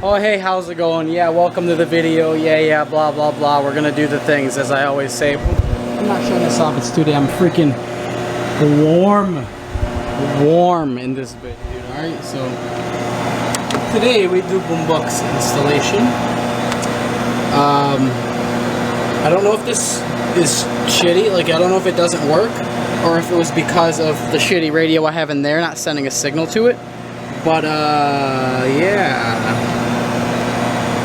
Oh hey, how's it going? Yeah, welcome to the video. Yeah, blah blah blah. We're gonna do the things as I always say. I'm not shutting this off, it's too damn freaking warm in this bit, dude. Alright, so today we do Boombuxx installation. I don't know if this is shitty, like I don't know if it doesn't work or if it was because of the shitty radio I have in there not sending a signal to it. But yeah,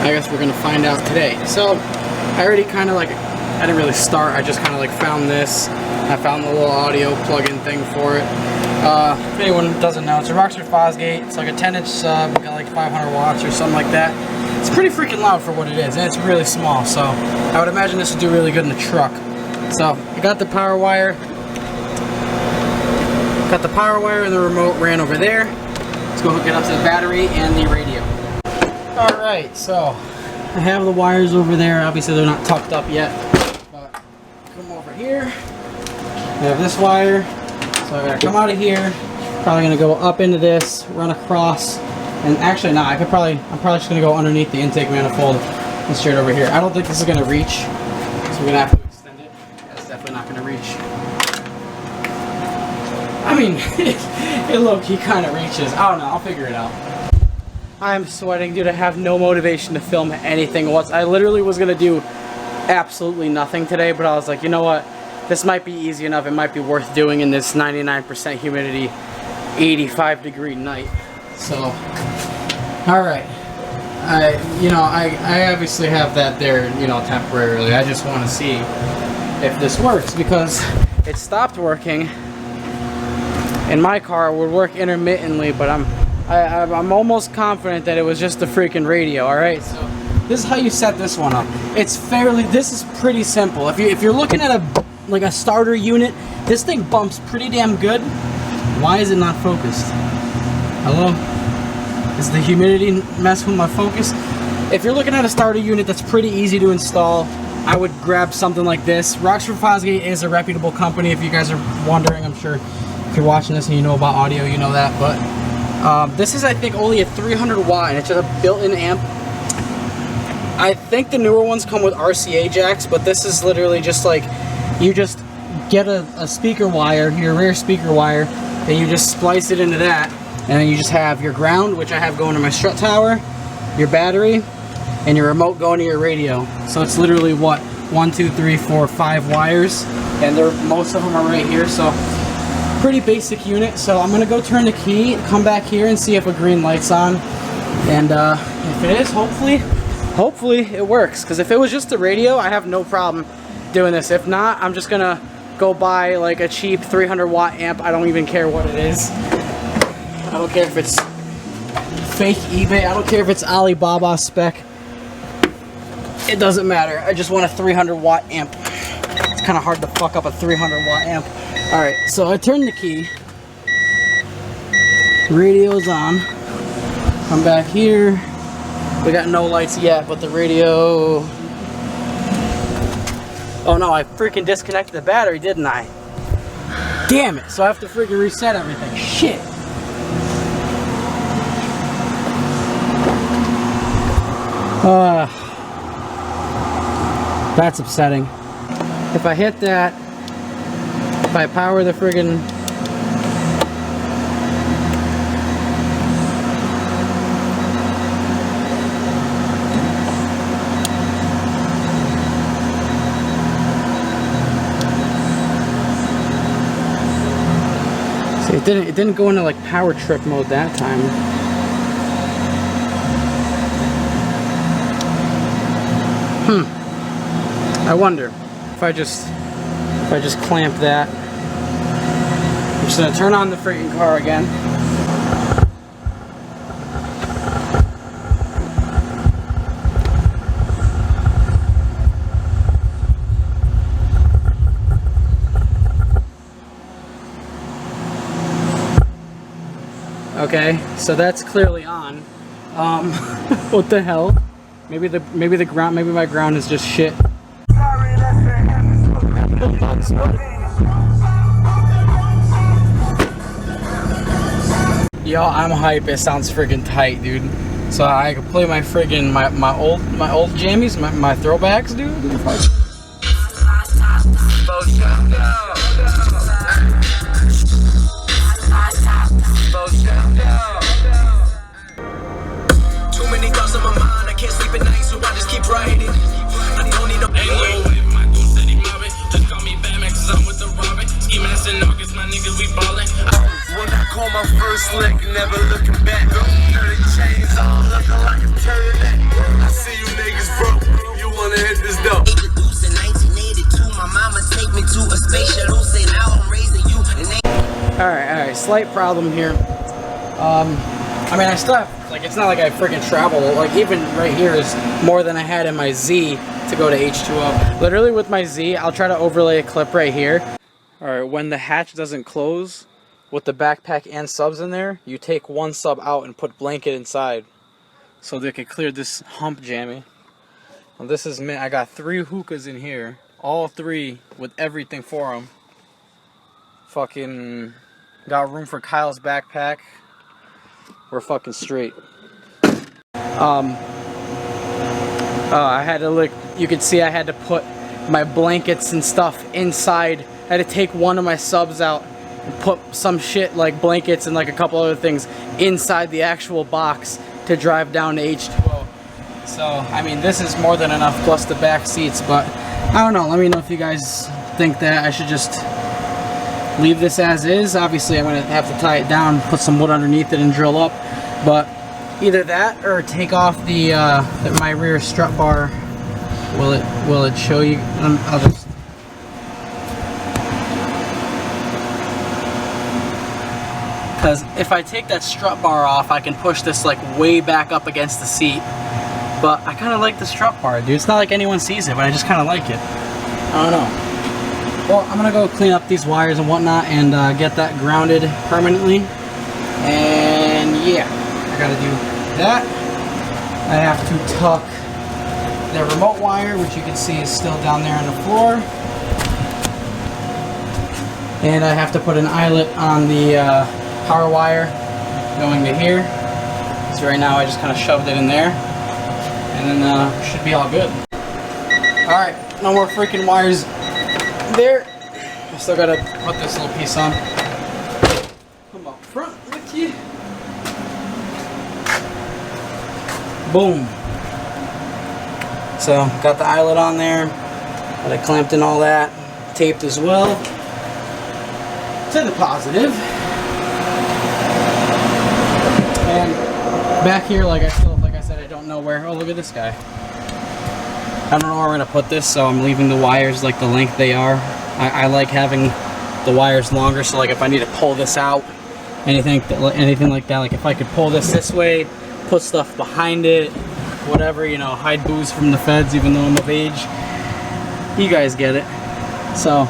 I guess we're gonna find out today. So I already kind of like, I didn't really start, I just kind of like found this. I found the little audio plug-in thing for it. If anyone doesn't know, it's a Rockford Fosgate. It's like a 10-inch sub, got like 500 watts or something like that. It's pretty freaking loud for what it is, and it's really small, so I would imagine this would do really good in the truck. So I got the power wire. Got the power wire and the remote ran over there. Let's go hook it up to the battery and the radio. Alright, so I have the wires over there. Obviously they're not tucked up yet, but come over here. I have this wire, so I gotta come out of here. Probably gonna go up into this, run across, and actually no, I'm probably just gonna go underneath the intake manifold and straight over here. I don't think this is gonna reach, so we're gonna have to extend it. That's definitely not gonna reach. I mean, it low-key kind of reaches. I don't know, I'll figure it out. I'm sweating, dude. I have no motivation to film anything. I literally was gonna do absolutely nothing today, but I was like, you know what? This might be easy enough. It might be worth doing in this 99% humidity, 85-degree night. So, all right. I obviously have that there, temporarily. I just want to see if this works because it stopped working. In my car, it would work intermittently, but I'm almost confident that it was just the freaking radio. All right, so this is how you set this one up. This is pretty simple. If you're looking at a starter unit, this thing bumps pretty damn good. Why is it not focused? Hello? Is the humidity messing with my focus? If you're looking at a starter unit that's pretty easy to install, I would grab something like this. Rockford Fosgate is a reputable company. If you guys are wondering, I'm sure if you're watching this and you know about audio, you know that. But this is, I think, only a 300 watt, and it's just a built-in amp. I think the newer ones come with RCA jacks, but this is literally just like, you just get a speaker wire, your rear speaker wire, and you just splice it into that, and then you just have your ground, which I have going to my strut tower, your battery, and your remote going to your radio. So it's literally what, 1, 2, 3, 4, 5 wires, and most of them are right here. So pretty basic unit. So I'm gonna go turn the key, come back here and see if a green light's on, and if it is, hopefully it works. Because if it was just the radio, I have no problem doing this. If not, I'm just gonna go buy like a cheap 300 watt amp. I don't even care what it is. I don't care if it's fake eBay. I don't care if it's Alibaba spec. It doesn't matter. I just want a 300 watt amp. It's kind of hard to fuck up a 300 watt amp. Alright, so I turned the key. Radio's on. Come back here. We got no lights yet, but the radio... Oh no, I freaking disconnected the battery, didn't I? Damn it, so I have to freaking reset everything. Shit. That's upsetting. If I hit that, if I power the friggin' see, it didn't go into like power trip mode that time. I wonder if I just clamp that. I'm just gonna turn on the freaking car again. Okay, so that's clearly on. What the hell? Maybe my ground is just shit. Yo, I'm hype. It sounds freaking tight, dude. So I can play my friggin' my old jammies, my throwbacks, dude. Too many thoughts on my mind, I can't sleep at night, so I just keep writing. I don't need no my dude said he mobbing. Just call me Batman, cause I'm with the Robin. Ski mask in August, my niggas, we ballin'. When I call my first lick, never looking back. Dirty chains on, looking like a turtle. I see you niggas broke, you wanna hit this dope. In 1982, my mama take me to a space shuttle, say now I'm raising you. Alright, slight problem here. I mean, I still have, like, it's not like I freaking travel. Like, even right here is more than I had in my Z to go to H2O. Literally with my Z, I'll try to overlay a clip right here. Alright, when the hatch doesn't close with the backpack and subs in there, you take one sub out and put blanket inside so they can clear this hump jammy. Well, this is me. I got 3 hookahs in here, all 3 with everything for them. Fucking got room for Kyle's backpack. We're fucking straight. I had to look. You could see I had to put my blankets and stuff inside. I had to take one of my subs out and put some shit like blankets and like a couple other things inside the actual box to drive down to H2O. So, I mean, this is more than enough plus the back seats, but I don't know. Let me know if you guys think that I should just leave this as is. Obviously, I'm going to have to tie it down, put some wood underneath it and drill up, but either that or take off the my rear strut bar. Will it show you? I'll just. Because if I take that strut bar off, I can push this like way back up against the seat. But I kind of like the strut bar, dude. It's not like anyone sees it, but I just kind of like it. I don't know. Well, I'm gonna go clean up these wires and whatnot and get that grounded permanently. And yeah, I gotta do that. I have to tuck the remote wire, which you can see is still down there on the floor. And I have to put an eyelet on the power wire going to here. So right now I just kind of shoved it in there. And then should be all good. Alright, no more freaking wires there. I still gotta put this little piece on. Come up front with you. Boom. So got the eyelet on there. Got it clamped and all that. Taped as well. To the positive. And back here, like I said, I don't know where. Oh, look at this guy. I don't know where we're gonna put this, so I'm leaving the wires like the length they are. I like having the wires longer, so like if I need to pull this out, anything like that, like if I could pull this way, put stuff behind it, whatever, you know, hide booze from the feds even though I'm of age. You guys get it. So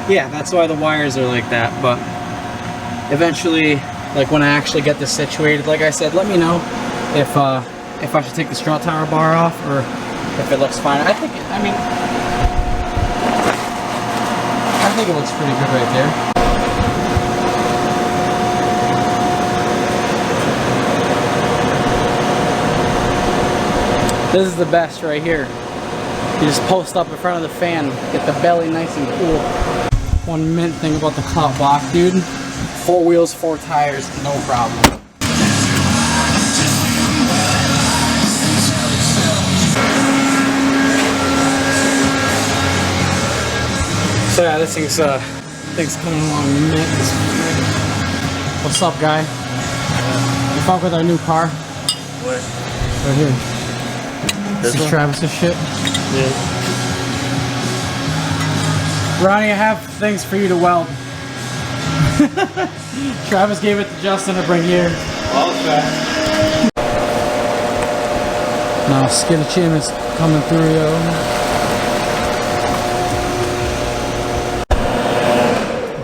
yeah, that's why the wires are like that. But eventually, like when I actually get this situated, like I said, let me know if I should take the strut tower bar off or if it looks fine. I think it looks pretty good right there. This is the best right here. You just post up in front of the fan, get the belly nice and cool. One mint thing about the clout block, dude. 4 wheels, 4 tires, no problem. So yeah, this thing's coming along mint. What's up, guy? You fuck with our new car? What? Right here. This is Travis's shit. Yeah. Ronnie, I have things for you to weld. Travis gave it to Justin to bring here. Okay. Now Skinny Chin is coming through, yo.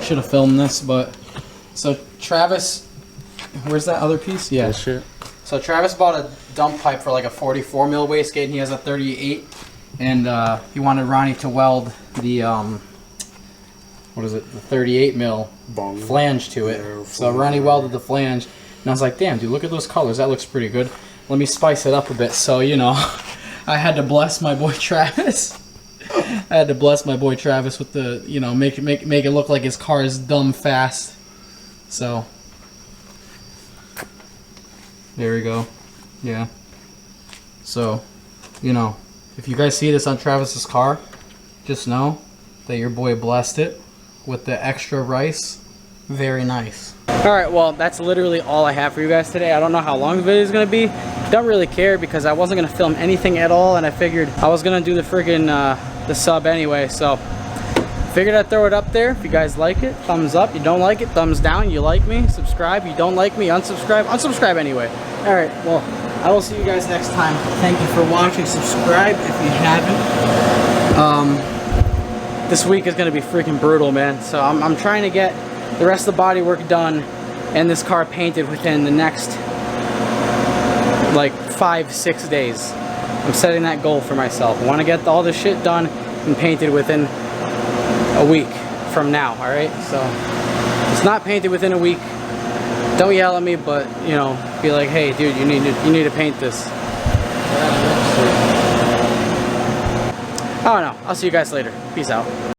Should have filmed this, but so Travis, where's that other piece? Yeah. Shit. So Travis bought a dump pipe for like a 44 mil wastegate, and he has a 38, and he wanted Ronnie to weld the what is it? The 38 mil flange to it. So Ronnie welded the flange, and I was like, damn, dude, look at those colors. That looks pretty good. let me spice it up a bit. So, you know, I had to bless my boy Travis. I had to bless my boy Travis with the, you know, make it look like his car is dumb fast. So, there we go. Yeah. So, you know, if you guys see this on Travis's car, just know that your boy blessed it with the extra rice. Very nice. Alright, well, that's literally all I have for you guys today. I don't know how long the video is going to be. Don't really care because I wasn't going to film anything at all, and I figured I was going to do the friggin' the sub anyway, so figured I'd throw it up there. If you guys like it, thumbs up. You don't like it, thumbs down. You like me, subscribe. You don't like me, unsubscribe. Unsubscribe anyway. Alright, well, I will see you guys next time. Thank you for watching. Subscribe if you haven't. This week is going to be freaking brutal, man. So I'm trying to get the rest of the body work done and this car painted within the next like 5-6 days. I'm setting that goal for myself. I want to get all this shit done and painted within a week from now. Alright, so if it's not painted within a week, don't yell at me, but you know, be like, hey dude, you need to paint this. I don't know. I'll see you guys later. Peace out.